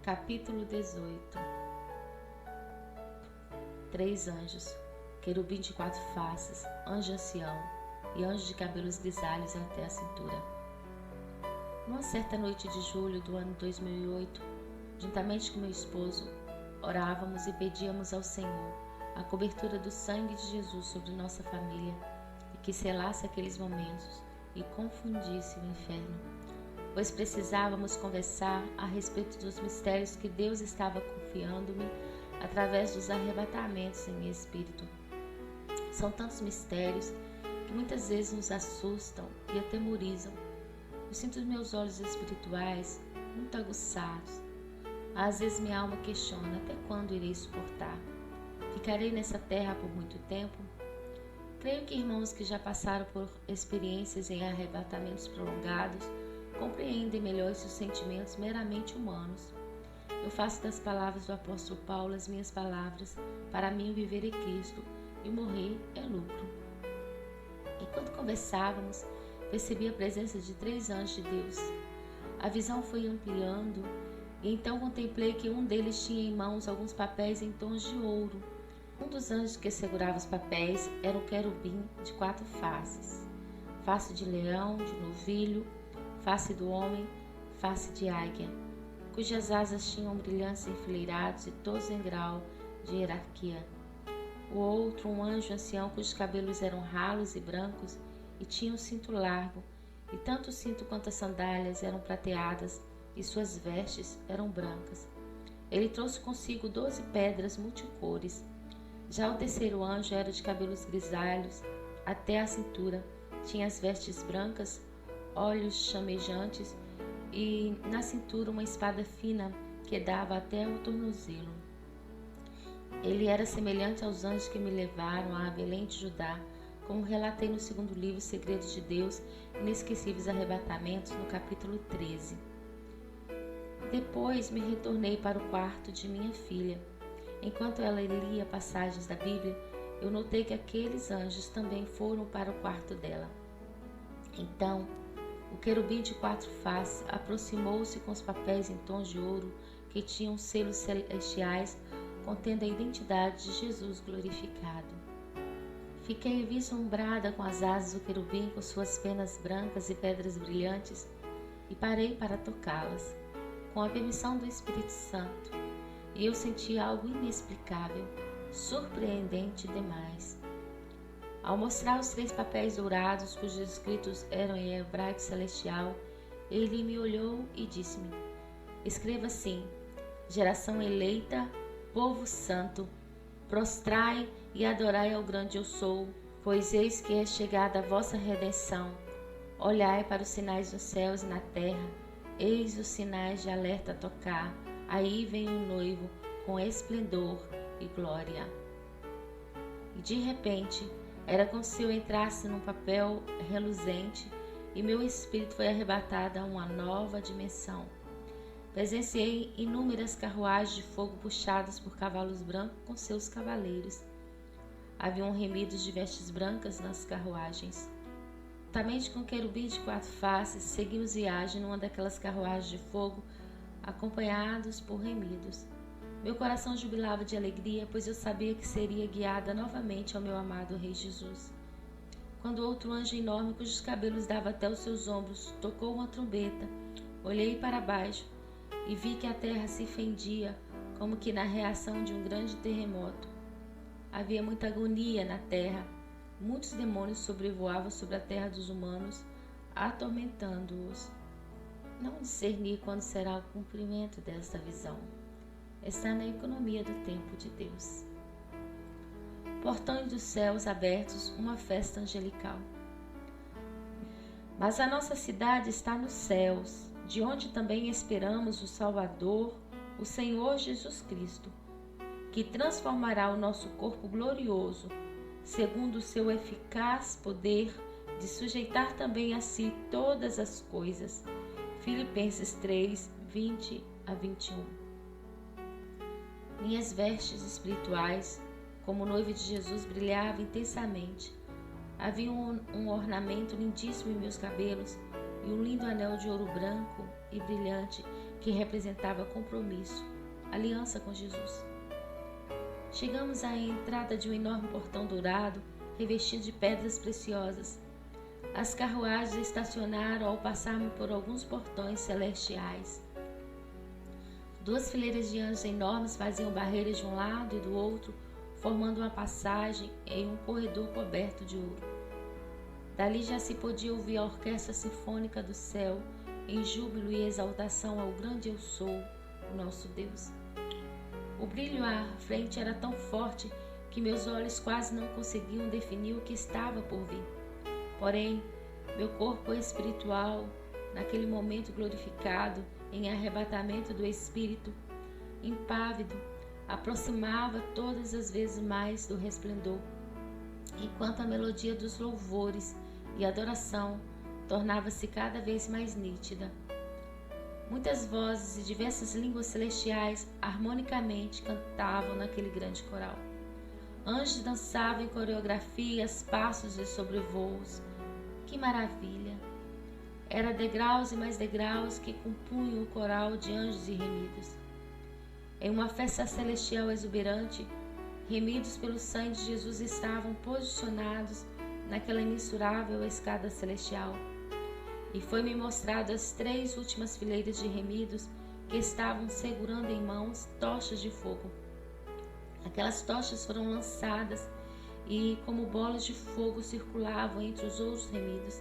Capítulo 18. 3 anjos, querubim de 4 faces, anjo ancião e anjo de cabelos grisalhos até a cintura. Numa certa noite de julho do ano 2008, juntamente com meu esposo, orávamos e pedíamos ao Senhor a cobertura do sangue de Jesus sobre nossa família e que selasse aqueles momentos e confundisse o inferno, pois precisávamos conversar a respeito dos mistérios que Deus estava confiando-me através dos arrebatamentos em espírito. São tantos mistérios que muitas vezes nos assustam e atemorizam. Eu sinto os meus olhos espirituais muito aguçados. Às vezes minha alma questiona até quando irei suportar. Ficarei nessa terra por muito tempo? Creio que irmãos que já passaram por experiências em arrebatamentos prolongados compreendem melhor esses sentimentos meramente humanos. Eu faço das palavras do apóstolo Paulo as minhas palavras. Para mim, viver é Cristo e morrer é lucro. Enquanto conversávamos, percebi a presença de 3 anjos de Deus. A visão foi ampliando e então contemplei que um deles tinha em mãos alguns papéis em tons de ouro. Um dos anjos que segurava os papéis era um querubim de 4 faces: face de leão, de novilho, face do homem, face de águia, cujas asas tinham brilhantes enfileirados e todos em grau de hierarquia. O outro, um anjo ancião cujos cabelos eram ralos e brancos e tinha um cinto largo, e tanto o cinto quanto as sandálias eram prateadas e suas vestes eram brancas. Ele trouxe consigo 12 pedras multicores. Já o terceiro anjo era de cabelos grisalhos até a cintura, tinha as vestes brancas, olhos chamejantes e na cintura uma espada fina que dava até o tornozelo. Ele era semelhante aos anjos que me levaram a Belém de Judá, como relatei no segundo livro Segredos de Deus, Inesquecíveis Arrebatamentos, no capítulo 13. Depois me retornei para o quarto de minha filha. Enquanto ela lia passagens da Bíblia, eu notei que aqueles anjos também foram para o quarto dela. Então, o querubim de 4 faces aproximou-se com os papéis em tons de ouro que tinham selos celestiais contendo a identidade de Jesus glorificado. Fiquei vislumbrada com as asas do querubim, com suas penas brancas e pedras brilhantes, e parei para tocá-las, com a permissão do Espírito Santo, e eu senti algo inexplicável, surpreendente demais. Ao mostrar os 3 papéis dourados, cujos escritos eram em hebraico celestial, ele me olhou e disse-me: escreva assim: geração eleita, povo santo, prostrai e adorai ao grande eu sou, pois eis que é chegada a vossa redenção. Olhai para os sinais dos céus e na terra, eis os sinais de alerta a tocar, aí vem o noivo com esplendor e glória. E de repente, era como se eu entrasse num papel reluzente e meu espírito foi arrebatado a uma nova dimensão. Presenciei inúmeras carruagens de fogo puxadas por cavalos brancos com seus cavaleiros. Haviam remidos de vestes brancas nas carruagens. Juntamente com o querubim de 4 faces, seguimos viagem numa daquelas carruagens de fogo, acompanhados por remidos. Meu coração jubilava de alegria, pois eu sabia que seria guiada novamente ao meu amado Rei Jesus. Quando outro anjo enorme, cujos cabelos davam até os seus ombros, tocou uma trombeta, olhei para baixo e vi que a terra se fendia, como que na reação de um grande terremoto. Havia muita agonia na terra, muitos demônios sobrevoavam sobre a terra dos humanos, atormentando-os. Não discerni quando será o cumprimento desta visão. Está na economia do tempo de Deus. Portões dos céus abertos, uma festa angelical. Mas a nossa cidade está nos céus, de onde também esperamos o Salvador, o Senhor Jesus Cristo, que transformará o nosso corpo glorioso, segundo o seu eficaz poder de sujeitar também a si todas as coisas. Filipenses 3, 20 a 21. Minhas vestes espirituais, como noiva de Jesus, brilhavam intensamente. Havia um ornamento lindíssimo em meus cabelos e um lindo anel de ouro branco e brilhante que representava compromisso, aliança com Jesus. Chegamos à entrada de um enorme portão dourado, revestido de pedras preciosas. As carruagens estacionaram ao passarmos por alguns portões celestiais. 2 fileiras de anjos enormes faziam barreiras de um lado e do outro, formando uma passagem em um corredor coberto de ouro. Dali já se podia ouvir a orquestra sinfônica do céu, em júbilo e exaltação ao grande Eu Sou, o nosso Deus. O brilho à frente era tão forte que meus olhos quase não conseguiam definir o que estava por vir. Porém, meu corpo espiritual, naquele momento glorificado, em arrebatamento do Espírito, impávido, aproximava todas as vezes mais do resplendor, enquanto a melodia dos louvores e adoração tornava-se cada vez mais nítida. Muitas vozes e diversas línguas celestiais harmonicamente cantavam naquele grande coral. Anjos dançavam em coreografias, passos e sobrevoos. Que maravilha! Era degraus e mais degraus que compunham o coral de anjos e remidos. Em uma festa celestial exuberante, remidos pelo sangue de Jesus estavam posicionados naquela imensurável escada celestial. E foi-me mostrado as 3 últimas fileiras de remidos que estavam segurando em mãos tochas de fogo. Aquelas tochas foram lançadas e, como bolas de fogo, circulavam entre os outros remidos.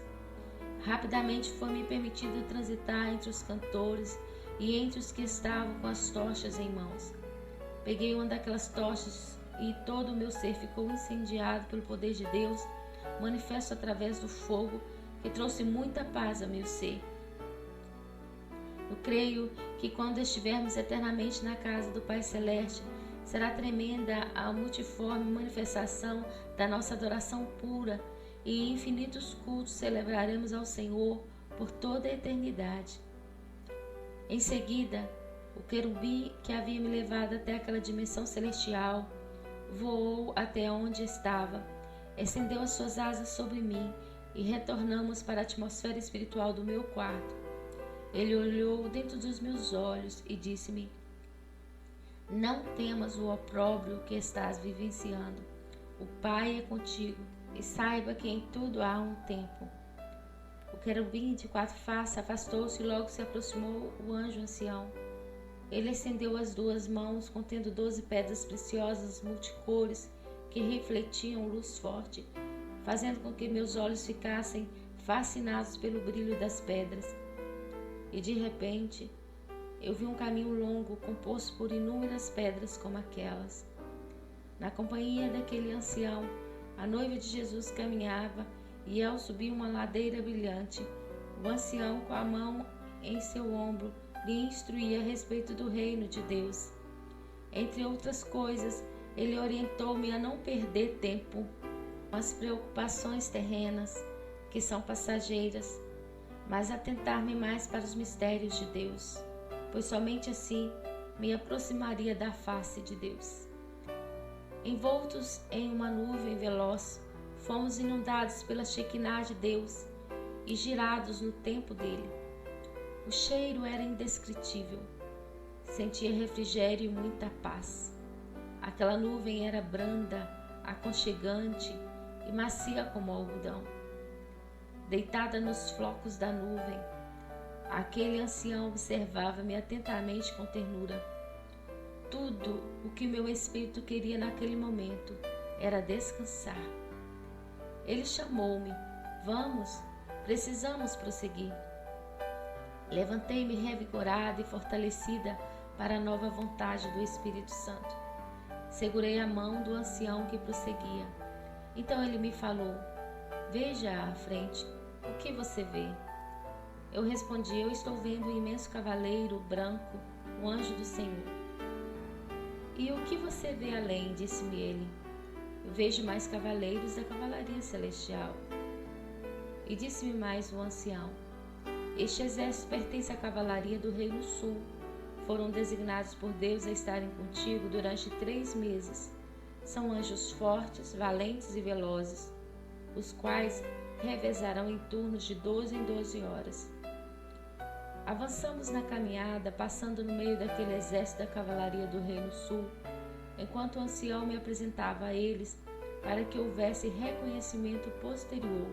Rapidamente foi-me permitido transitar entre os cantores e entre os que estavam com as tochas em mãos. Peguei uma daquelas tochas e todo o meu ser ficou incendiado pelo poder de Deus, manifesto através do fogo, que trouxe muita paz ao meu ser. Eu creio que quando estivermos eternamente na casa do Pai Celeste, será tremenda a multiforme manifestação da nossa adoração pura e infinitos cultos celebraremos ao Senhor por toda a eternidade. Em seguida, o querubim que havia me levado até aquela dimensão celestial voou até onde estava, estendeu as suas asas sobre mim e retornamos para a atmosfera espiritual do meu quarto. Ele olhou dentro dos meus olhos e disse-me: não temas o opróbrio que estás vivenciando. O Pai é contigo e saiba que em tudo há um tempo. O querubim de 4 faces afastou-se e logo se aproximou o anjo ancião. Ele estendeu as 2 mãos contendo 12 pedras preciosas multicores que refletiam luz forte, fazendo com que meus olhos ficassem fascinados pelo brilho das pedras. E de repente, eu vi um caminho longo composto por inúmeras pedras como aquelas. Na companhia daquele ancião, a noiva de Jesus caminhava e ao subir uma ladeira brilhante, o ancião, com a mão em seu ombro, lhe instruía a respeito do reino de Deus. Entre outras coisas, ele orientou-me a não perder tempo com as preocupações terrenas, que são passageiras, mas atentar-me mais para os mistérios de Deus, pois somente assim me aproximaria da face de Deus. Envoltos em uma nuvem veloz, fomos inundados pela Shekinah de Deus e girados no tempo dele. O cheiro era indescritível. Sentia refrigério e muita paz. Aquela nuvem era branda, aconchegante e macia como algodão. Deitada nos flocos da nuvem, aquele ancião observava-me atentamente com ternura. Tudo o que meu espírito queria naquele momento era descansar. Ele chamou-me: vamos, precisamos prosseguir. Levantei-me revigorada e fortalecida para a nova vontade do Espírito Santo. Segurei a mão do ancião que prosseguia. Então ele me falou: veja à frente, o que você vê? Eu respondi: eu estou vendo um imenso cavaleiro branco, o anjo do Senhor. E o que você vê além? Disse-me ele. Eu vejo mais cavaleiros da cavalaria celestial. E disse-me mais o ancião: este exército pertence à cavalaria do Reino Sul. Foram designados por Deus a estarem contigo durante 3 meses. São anjos fortes, valentes e velozes, os quais revezarão em turnos de 12 em 12 horas. Avançamos na caminhada, passando no meio daquele exército da cavalaria do Reino Sul, enquanto o ancião me apresentava a eles para que houvesse reconhecimento posterior.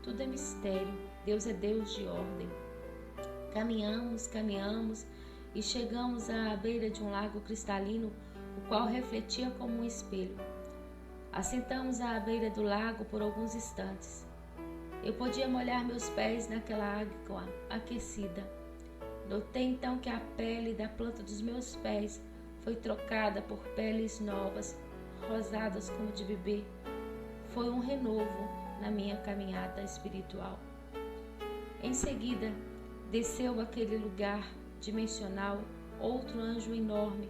Tudo é mistério, Deus é Deus de ordem. Caminhamos e chegamos à beira de um lago cristalino, o qual refletia como um espelho. Assentamos à beira do lago por alguns instantes. Eu podia molhar meus pés naquela água aquecida. Notei então que a pele da planta dos meus pés foi trocada por peles novas, rosadas como de bebê. Foi um renovo na minha caminhada espiritual. Em seguida, desceu àquele lugar dimensional outro anjo enorme.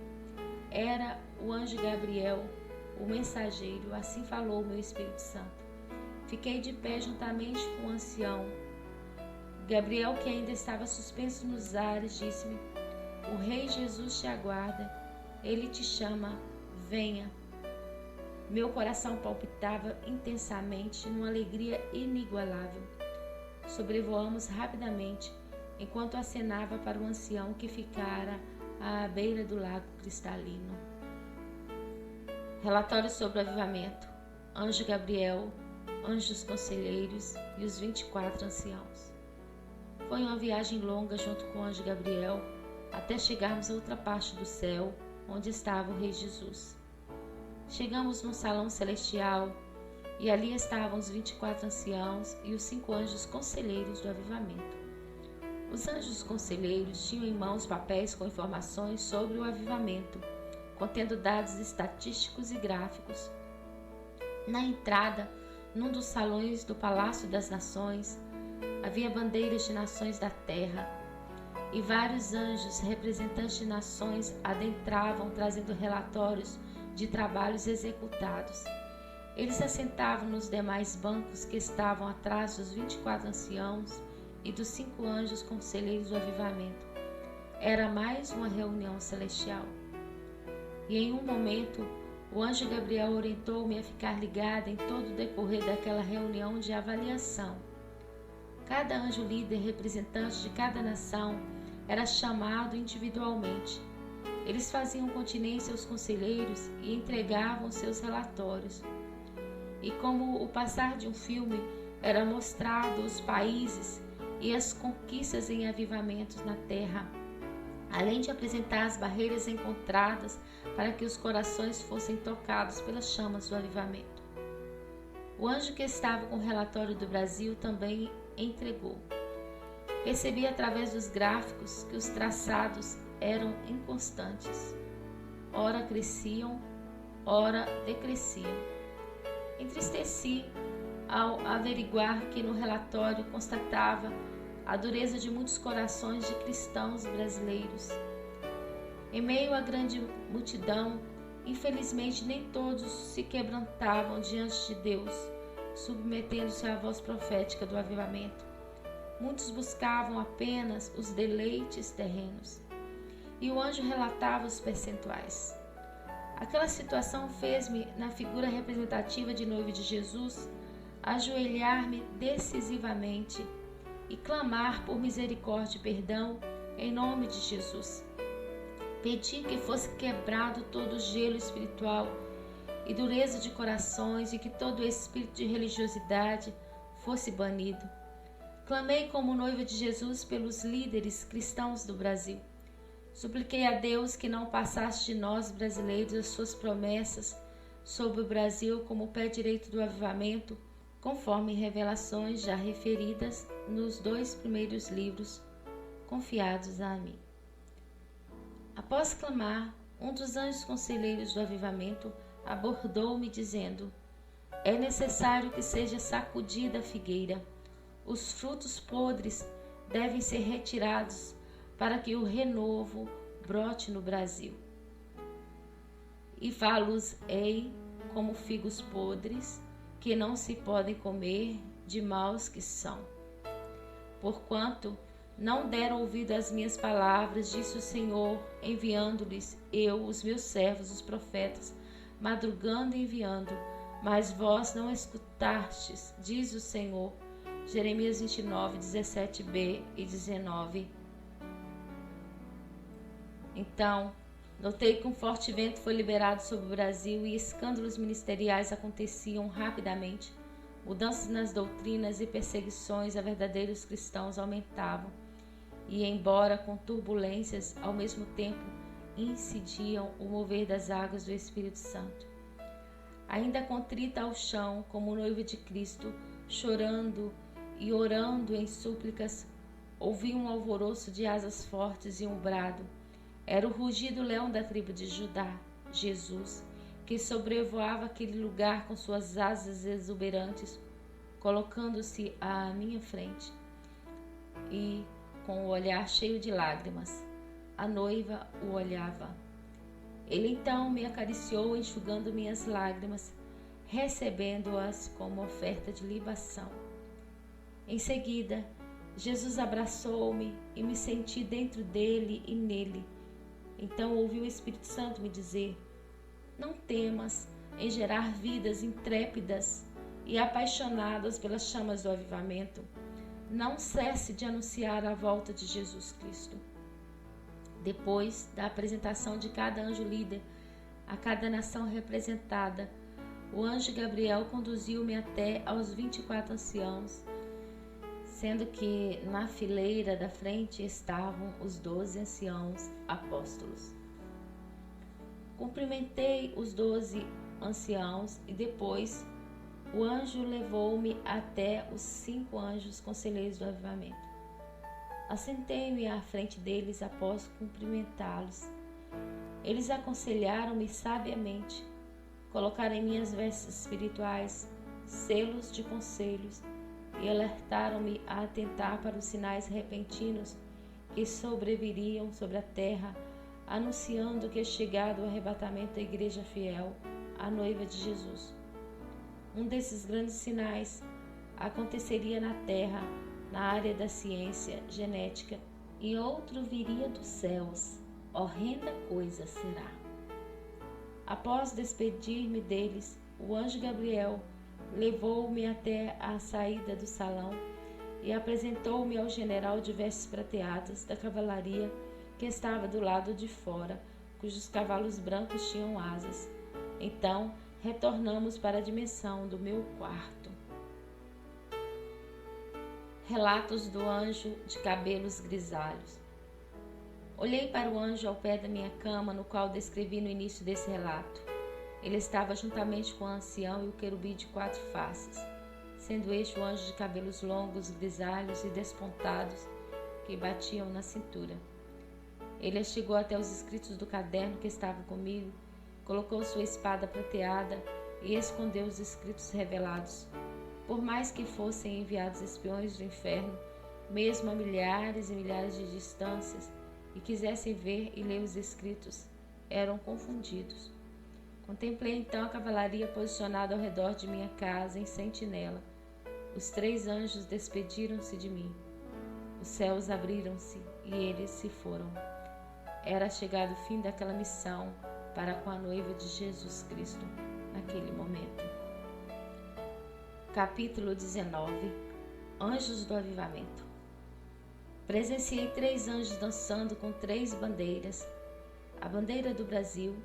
Era o anjo Gabriel, o mensageiro. Assim falou o meu Espírito Santo. Fiquei de pé juntamente com o ancião. Gabriel, que ainda estava suspenso nos ares, disse-me: o Rei Jesus te aguarda, ele te chama, venha. Meu coração palpitava intensamente, numa alegria inigualável. Sobrevoamos rapidamente, enquanto acenava para o ancião que ficara à beira do lago cristalino. Relatório sobre o avivamento. Anjo Gabriel, anjos conselheiros e os 24 anciãos. Foi uma viagem longa junto com o anjo Gabriel, até chegarmos a outra parte do céu, onde estava o Rei Jesus. Chegamos num salão celestial, e ali estavam os 24 anciãos e os 5 anjos conselheiros do avivamento. Os anjos conselheiros tinham em mãos papéis com informações sobre o avivamento, contendo dados estatísticos e gráficos. Na entrada, num dos salões do Palácio das Nações, havia bandeiras de nações da terra, e vários anjos representantes de nações adentravam trazendo relatórios de trabalhos executados. Eles se assentavam nos demais bancos que estavam atrás dos 24 anciãos e dos 5 anjos conselheiros do avivamento. Era mais uma reunião celestial. E em um momento, o anjo Gabriel orientou-me a ficar ligada em todo o decorrer daquela reunião de avaliação. Cada anjo líder representante de cada nação era chamado individualmente. Eles faziam continência aos conselheiros e entregavam seus relatórios. E como o passar de um filme, era mostrado os países e as conquistas em avivamentos na terra, além de apresentar as barreiras encontradas para que os corações fossem tocados pelas chamas do avivamento. O anjo que estava com o relatório do Brasil também entregou. Percebi através dos gráficos que os traçados eram inconstantes. Ora cresciam, ora decresciam. Entristeci ao averiguar que no relatório constatava a dureza de muitos corações de cristãos brasileiros. Em meio à grande multidão, infelizmente nem todos se quebrantavam diante de Deus, submetendo-se à voz profética do avivamento. Muitos buscavam apenas os deleites terrenos. E o anjo relatava os percentuais. Aquela situação fez-me, na figura representativa de noiva de Jesus, ajoelhar-me decisivamente e clamar por misericórdia e perdão em nome de Jesus. Pedi que fosse quebrado todo o gelo espiritual e dureza de corações e que todo o espírito de religiosidade fosse banido. Clamei como noiva de Jesus pelos líderes cristãos do Brasil. Supliquei a Deus que não passasse de nós brasileiros as suas promessas sobre o Brasil como o pé direito do avivamento, conforme revelações já referidas nos 2 primeiros livros confiados a mim. Após clamar, um dos anjos conselheiros do avivamento abordou-me dizendo: é necessário que seja sacudida a figueira. Os frutos podres devem ser retirados para que o renovo brote no Brasil. E fá-los-ei como figos podres, que não se podem comer, de maus que são. Porquanto não deram ouvido às minhas palavras, disse o Senhor, enviando-lhes eu, os meus servos, os profetas, madrugando e enviando, mas vós não escutastes, diz o Senhor. Jeremias 29, 17b e 19. Então, notei que um forte vento foi liberado sobre o Brasil e escândalos ministeriais aconteciam rapidamente. Mudanças nas doutrinas e perseguições a verdadeiros cristãos aumentavam. E, embora com turbulências, ao mesmo tempo incidiam o mover das águas do Espírito Santo. Ainda contrita ao chão, como noiva de Cristo, chorando e orando em súplicas, ouvi um alvoroço de asas fortes e um brado. Era o rugido leão da tribo de Judá, Jesus, que sobrevoava aquele lugar com suas asas exuberantes, colocando-se à minha frente e, com o olhar cheio de lágrimas, a noiva o olhava. Ele então me acariciou, enxugando minhas lágrimas, recebendo-as como oferta de libação. Em seguida, Jesus abraçou-me e me senti dentro dele e nele. Então ouvi o Espírito Santo me dizer: não temas em gerar vidas intrépidas e apaixonadas pelas chamas do avivamento. Não cesse de anunciar a volta de Jesus Cristo. Depois da apresentação de cada anjo líder a cada nação representada, o anjo Gabriel conduziu-me até aos 24 anciãos, sendo que na fileira da frente estavam os 12 anciãos apóstolos. Cumprimentei os 12 anciãos e depois o anjo levou-me até os 5 anjos conselheiros do avivamento. Assentei-me à frente deles após cumprimentá-los. Eles aconselharam-me sabiamente, colocaram em minhas vestes espirituais selos de conselhos e alertaram-me a atentar para os sinais repentinos que sobreviriam sobre a terra, anunciando que é chegado o arrebatamento da igreja fiel, a noiva de Jesus. Um desses grandes sinais aconteceria na terra, na área da ciência genética, e outro viria dos céus. Horrenda coisa será. Após despedir-me deles, o anjo Gabriel levou-me até a saída do salão e apresentou-me ao general de vestes prateadas da cavalaria que estava do lado de fora, cujos cavalos brancos tinham asas. Então, retornamos para a dimensão do meu quarto. Relatos do anjo de cabelos grisalhos. Olhei para o anjo ao pé da minha cama, no qual descrevi no início desse relato. Ele estava juntamente com o ancião e o querubim de 4 faces, sendo este o anjo de cabelos longos, grisalhos e despontados, que batiam na cintura. Ele chegou até os escritos do caderno que estavam comigo, colocou sua espada prateada e escondeu os escritos revelados. Por mais que fossem enviados espiões do inferno, mesmo a milhares e milhares de distâncias, e quisessem ver e ler os escritos, eram confundidos. Contemplei então a cavalaria posicionada ao redor de minha casa em sentinela. Os 3 anjos despediram-se de mim. Os céus abriram-se e eles se foram. Era chegado o fim daquela missão para com a noiva de Jesus Cristo naquele momento. Capítulo 19. Anjos do Avivamento. Presenciei 3 anjos dançando com 3 bandeiras, a bandeira do Brasil,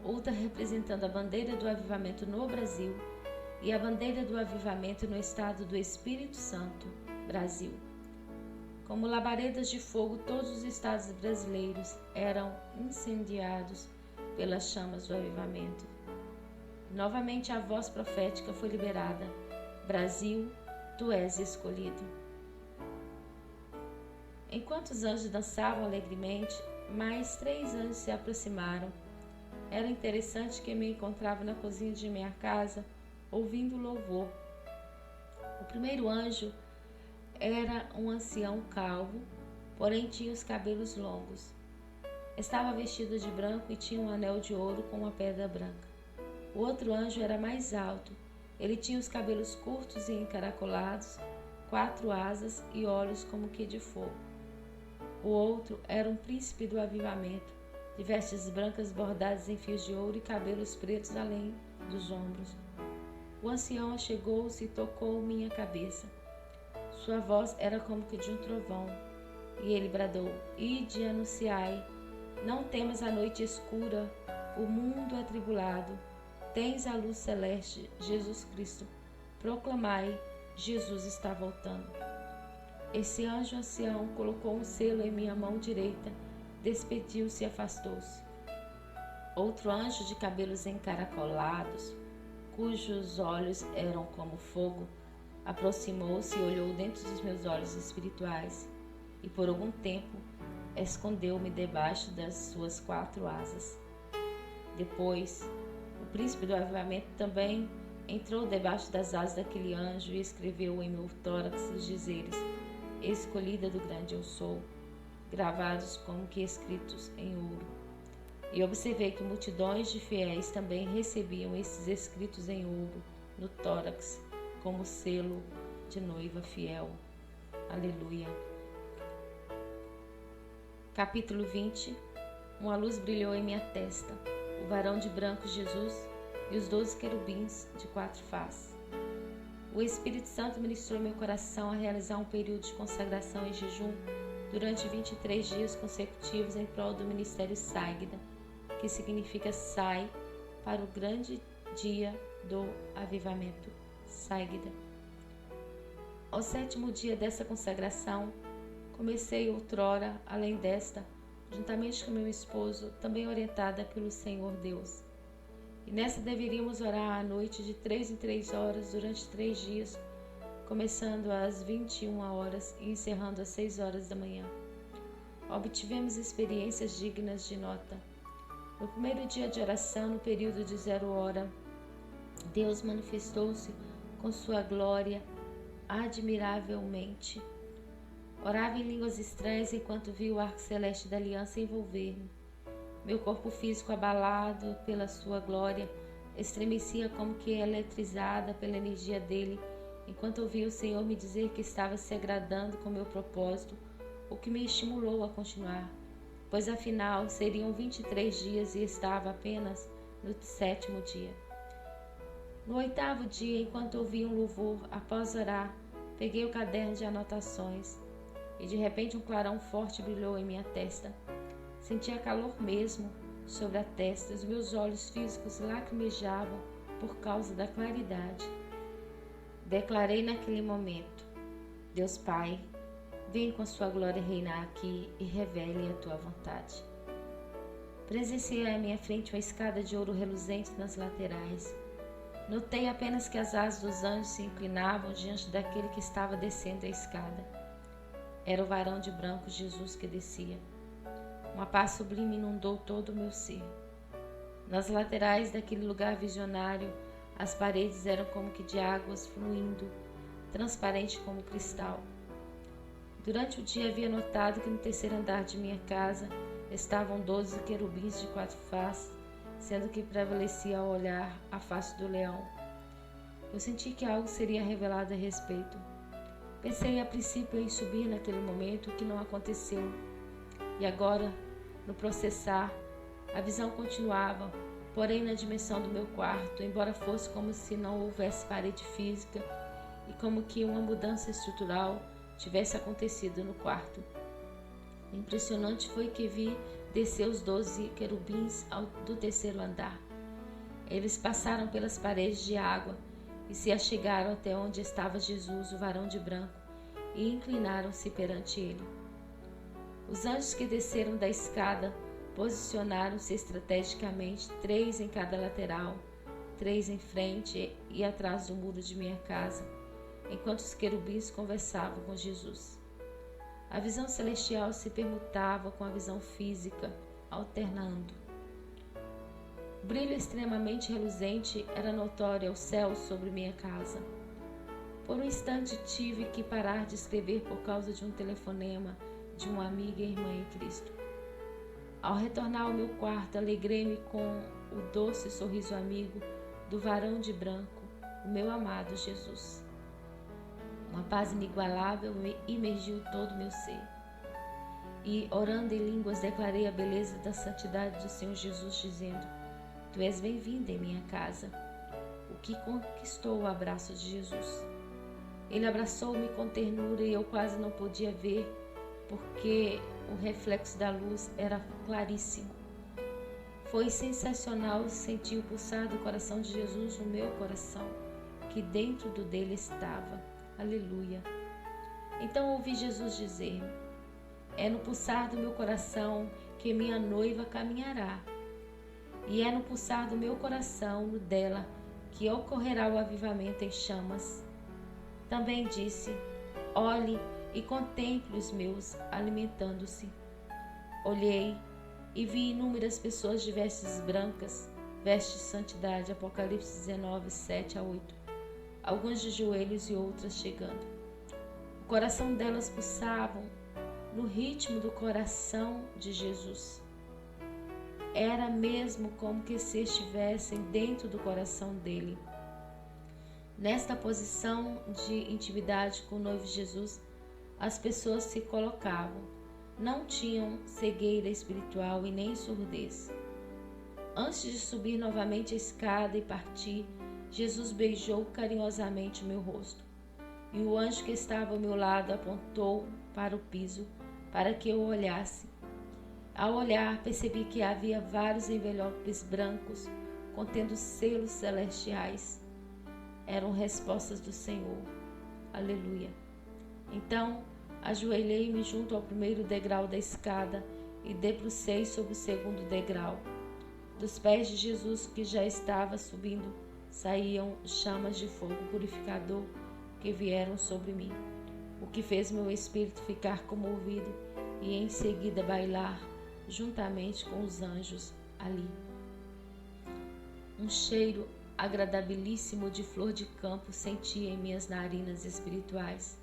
outra representando a bandeira do avivamento no Brasil e a bandeira do avivamento no estado do Espírito Santo, Brasil. Como labaredas de fogo, todos os estados brasileiros eram incendiados pelas chamas do avivamento. Novamente a voz profética foi liberada: Brasil, tu és escolhido. Enquanto os anjos dançavam alegremente, mais 3 anjos se aproximaram. Era interessante que me encontrava na cozinha de minha casa, ouvindo louvor. O primeiro anjo era um ancião calvo, porém tinha os cabelos longos. Estava vestido de branco e tinha um anel de ouro com uma pedra branca. O outro anjo era mais alto. Ele tinha os cabelos curtos e encaracolados, 4 asas e olhos como que de fogo. O outro era um príncipe do avivamento, de vestes brancas bordadas em fios de ouro e cabelos pretos além dos ombros. O ancião achegou-se e tocou minha cabeça. Sua voz era como que de um trovão, e ele bradou: Ide e anunciai Não temas a noite escura, o mundo atribulado. Tens a luz celeste, Jesus Cristo. Proclamai, Jesus está voltando. Esse anjo ancião colocou um selo em minha mão direita, despediu-se e afastou-se. Outro anjo de cabelos encaracolados, cujos olhos eram como fogo, aproximou-se e olhou dentro dos meus olhos espirituais, e por algum tempo escondeu-me debaixo das suas 4 asas. Depois, o príncipe do avivamento também entrou debaixo das asas daquele anjo e escreveu em meu tórax os dizeres: Escolhida do grande eu sou, gravados como que escritos em ouro. E observei que multidões de fiéis também recebiam esses escritos em ouro no tórax, como selo de noiva fiel. Aleluia. Capítulo 20. Uma luz brilhou em minha testa, o varão de branco Jesus e os 12 querubins de 4 faces. O Espírito Santo ministrou meu coração a realizar um período de consagração e jejum durante 23 dias consecutivos em prol do ministério Ságida, que significa sai para o grande dia do avivamento. Ságida. Ao 7º dia dessa consagração, comecei outrora, além desta, juntamente com meu esposo, também orientada pelo Senhor Deus. E nessa deveríamos orar à noite de 3 em 3 horas durante 3 dias, começando às 21 horas e encerrando às 6 horas da manhã. Obtivemos experiências dignas de nota. No primeiro dia de oração, no período de 0 hora, Deus manifestou-se com sua glória admiravelmente. Orava em línguas estranhas enquanto via o arco celeste da aliança envolver-me. Meu corpo físico, abalado pela sua glória, estremecia como que eletrizada pela energia dele, enquanto ouvia o Senhor me dizer que estava se agradando com meu propósito, o que me estimulou a continuar, pois afinal seriam 23 dias e estava apenas no 7º dia. No 8º dia, enquanto ouvia um louvor, após orar, peguei o caderno de anotações e de repente um clarão forte brilhou em minha testa. Sentia calor mesmo sobre a testa, os meus olhos físicos lacrimejavam por causa da claridade. Declarei naquele momento: Deus Pai, vem com a sua glória reinar aqui e revele a tua vontade. Presenciei à minha frente uma escada de ouro reluzente nas laterais. Notei apenas que as asas dos anjos se inclinavam diante daquele que estava descendo a escada. Era o varão de branco Jesus que descia. Uma paz sublime inundou todo o meu ser. Nas laterais daquele lugar visionário, as paredes eram como que de águas fluindo, transparente como cristal. Durante o dia havia notado que no 3º andar de minha casa estavam 12 querubins de 4 faces, sendo que prevalecia ao olhar a face do leão. Eu senti que algo seria revelado a respeito. Pensei a princípio em subir naquele momento, o que não aconteceu. E agora, no processar, a visão continuava, porém na dimensão do meu quarto, embora fosse como se não houvesse parede física e como que uma mudança estrutural tivesse acontecido no quarto. Impressionante foi que vi descer os 12 querubins do 3º andar. Eles passaram pelas paredes de água e se achegaram até onde estava Jesus, o varão de branco, e inclinaram-se perante ele. Os anjos que desceram da escada posicionaram-se estrategicamente, 3 em cada lateral, 3 em frente e atrás do muro de minha casa, enquanto os querubins conversavam com Jesus. A visão celestial se permutava com a visão física, alternando. O brilho extremamente reluzente era notório ao céu sobre minha casa. Por um instante tive que parar de escrever por causa de um telefonema de uma amiga e irmã em Cristo. Ao retornar ao meu quarto, alegrei-me com o doce sorriso amigo do varão de branco, o meu amado Jesus. Uma paz inigualável me imergiu todo o meu ser. E, orando em línguas, declarei a beleza da santidade do Senhor Jesus, dizendo: Tu és bem-vinda em minha casa, o que conquistou o abraço de Jesus. Ele abraçou-me com ternura e eu quase não podia ver, porque o reflexo da luz era claríssimo. Foi sensacional sentir o pulsar do coração de Jesus no meu coração, que dentro do dele estava. Aleluia! Então ouvi Jesus dizer: é no pulsar do meu coração que minha noiva caminhará, e é no pulsar do meu coração, no dela, que ocorrerá o avivamento em chamas. Também disse: olhe e contemple os meus alimentando-se. Olhei e vi inúmeras pessoas de vestes brancas, vestes de santidade, Apocalipse 19, 7 a 8. Alguns de joelhos e outras chegando. O coração delas pulsavam no ritmo do coração de Jesus. Era mesmo como que se estivessem dentro do coração dele. Nesta posição de intimidade com o noivo Jesus, as pessoas se colocavam. Não tinham cegueira espiritual e nem surdez. Antes de subir novamente a escada e partir, Jesus beijou carinhosamente o meu rosto. E o anjo que estava ao meu lado apontou para o piso, para que eu olhasse. Ao olhar, percebi que havia vários envelopes brancos, contendo selos celestiais. Eram respostas do Senhor. Aleluia! Então, ajoelhei-me junto ao primeiro degrau da escada e debrucei sobre o segundo degrau. Dos pés de Jesus, que já estava subindo, saíam chamas de fogo purificador que vieram sobre mim, o que fez meu espírito ficar comovido e em seguida bailar juntamente com os anjos ali. Um cheiro agradabilíssimo de flor de campo senti em minhas narinas espirituais.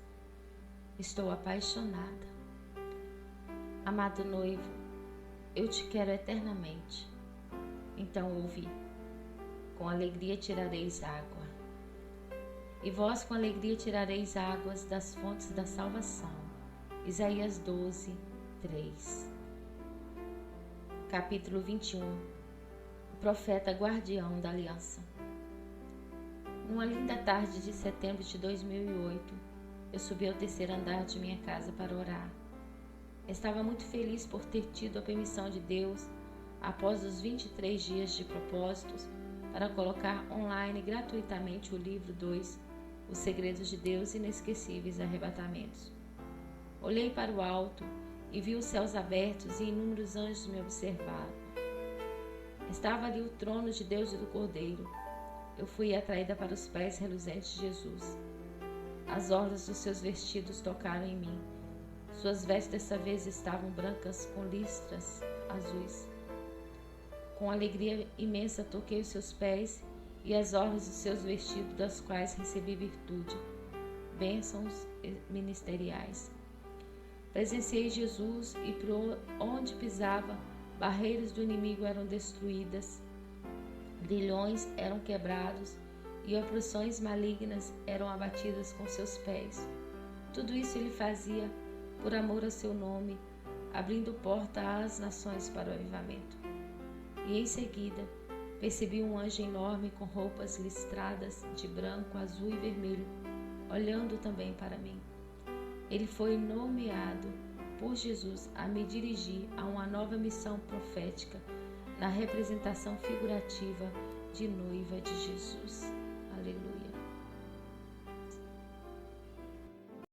Estou apaixonada. Amado noivo, eu te quero eternamente. Então ouvi: com alegria tirareis água. E vós com alegria tirareis águas das fontes da salvação. Isaías 12, 3. Capítulo 21. O profeta guardião da aliança. Numa linda tarde de setembro de 2008, eu subi ao terceiro andar de minha casa para orar. Estava muito feliz por ter tido a permissão de Deus, após os 23 dias de propósitos, para colocar online gratuitamente o livro 2, Os Segredos de Deus Inesquecíveis Arrebatamentos. Olhei para o alto e vi os céus abertos e inúmeros anjos me observaram. Estava ali o trono de Deus e do Cordeiro. Eu fui atraída para os pés reluzentes de Jesus. As orlas dos seus vestidos tocaram em mim. Suas vestes dessa vez estavam brancas com listras azuis. Com alegria imensa toquei os seus pés e as orlas dos seus vestidos, das quais recebi virtude, bênçãos ministeriais. Presenciei Jesus e por onde pisava, barreiras do inimigo eram destruídas, grilhões eram quebrados e opressões malignas eram abatidas com seus pés. Tudo isso ele fazia por amor a seu nome, abrindo porta às nações para o avivamento. E em seguida, percebi um anjo enorme com roupas listradas de branco, azul e vermelho, olhando também para mim. Ele foi nomeado por Jesus a me dirigir a uma nova missão profética na representação figurativa de noiva de Jesus. Aleluia.